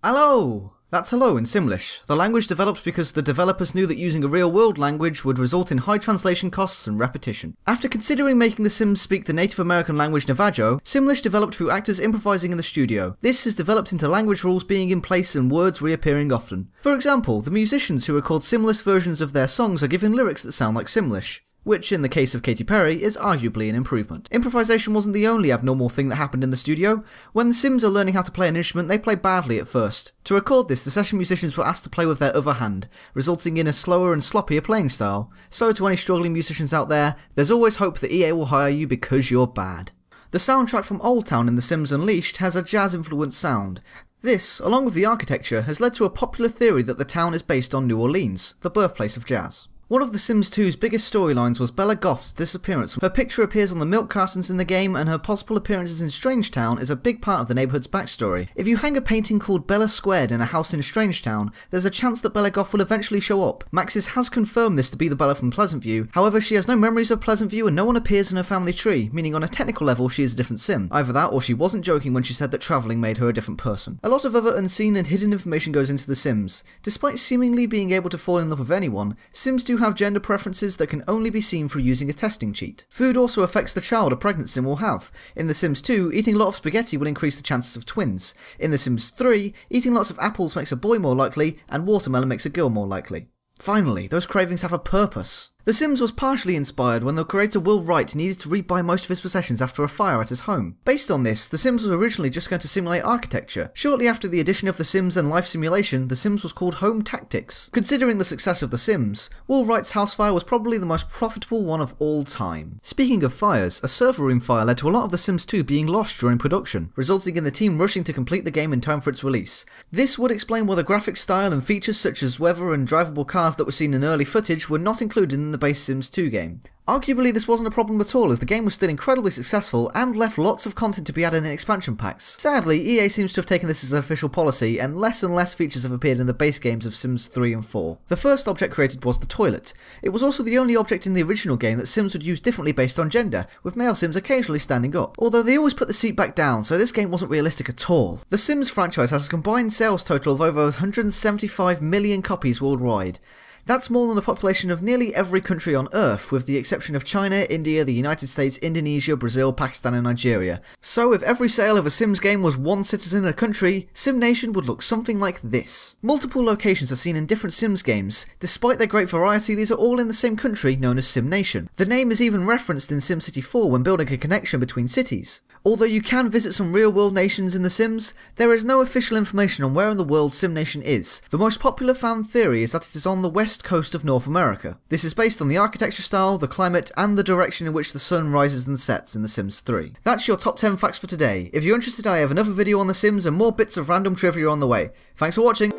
Hello! That's hello in Simlish. The language developed because the developers knew that using a real-world language would result in high translation costs and repetition. After considering making the Sims speak the Native American language Navajo, Simlish developed through actors improvising in the studio. This has developed into language rules being in place and words reappearing often. For example, the musicians who record Simlish versions of their songs are given lyrics that sound like Simlish, which in the case of Katy Perry is arguably an improvement. Improvisation wasn't the only abnormal thing that happened in the studio. When the Sims are learning how to play an instrument, they play badly at first. To record this, the session musicians were asked to play with their other hand, resulting in a slower and sloppier playing style. So to any struggling musicians out there, there's always hope that EA will hire you because you're bad. The soundtrack from Old Town in The Sims Unleashed has a jazz-influenced sound. This, along with the architecture, has led to a popular theory that the town is based on New Orleans, the birthplace of jazz. One of The Sims 2's biggest storylines was Bella Goth's disappearance. Her picture appears on the milk cartons in the game, and her possible appearances in Strangetown is a big part of the neighbourhood's backstory. If you hang a painting called Bella Squared in a house in Strangetown, there's a chance that Bella Goth will eventually show up. Maxis has confirmed this to be the Bella from Pleasantview, however she has no memories of Pleasantview and no one appears in her family tree, meaning on a technical level she is a different Sim. Either that or she wasn't joking when she said that travelling made her a different person. A lot of other unseen and hidden information goes into The Sims. Despite seemingly being able to fall in love with anyone, Sims do have gender preferences that can only be seen through using a testing cheat. Food also affects the child a pregnant Sim will have. In The Sims 2, eating a lot of spaghetti will increase the chances of twins. In The Sims 3, eating lots of apples makes a boy more likely, and watermelon makes a girl more likely. Finally, those cravings have a purpose. The Sims was partially inspired when the creator Will Wright needed to rebuy most of his possessions after a fire at his home. Based on this, The Sims was originally just going to simulate architecture. Shortly after the addition of The Sims and life simulation, The Sims was called Home Tactics. Considering the success of The Sims, Will Wright's house fire was probably the most profitable one of all time. Speaking of fires, a server room fire led to a lot of The Sims 2 being lost during production, resulting in the team rushing to complete the game in time for its release. This would explain why the graphic style and features such as weather and drivable cars that were seen in early footage were not included in the base Sims 2 game. Arguably this wasn't a problem at all, as the game was still incredibly successful and left lots of content to be added in expansion packs. Sadly, EA seems to have taken this as an official policy, and less features have appeared in the base games of Sims 3 and 4. The first object created was the toilet. It was also the only object in the original game that Sims would use differently based on gender, with male Sims occasionally standing up, although they always put the seat back down, so this game wasn't realistic at all. The Sims franchise has a combined sales total of over 175 million copies worldwide. That's more than the population of nearly every country on Earth, with the exception of China, India, the United States, Indonesia, Brazil, Pakistan and Nigeria. So if every sale of a Sims game was one citizen in a country, SimNation would look something like this. Multiple locations are seen in different Sims games. Despite their great variety, these are all in the same country, known as SimNation. The name is even referenced in SimCity 4 when building a connection between cities. Although you can visit some real-world nations in The Sims, there is no official information on where in the world SimNation is. The most popular fan theory is that it is on the west coast of North America. This is based on the architecture style, the climate, and the direction in which the sun rises and sets in The Sims 3. That's your top 10 facts for today. If you're interested, I have another video on The Sims and more bits of random trivia on the way. Thanks for watching!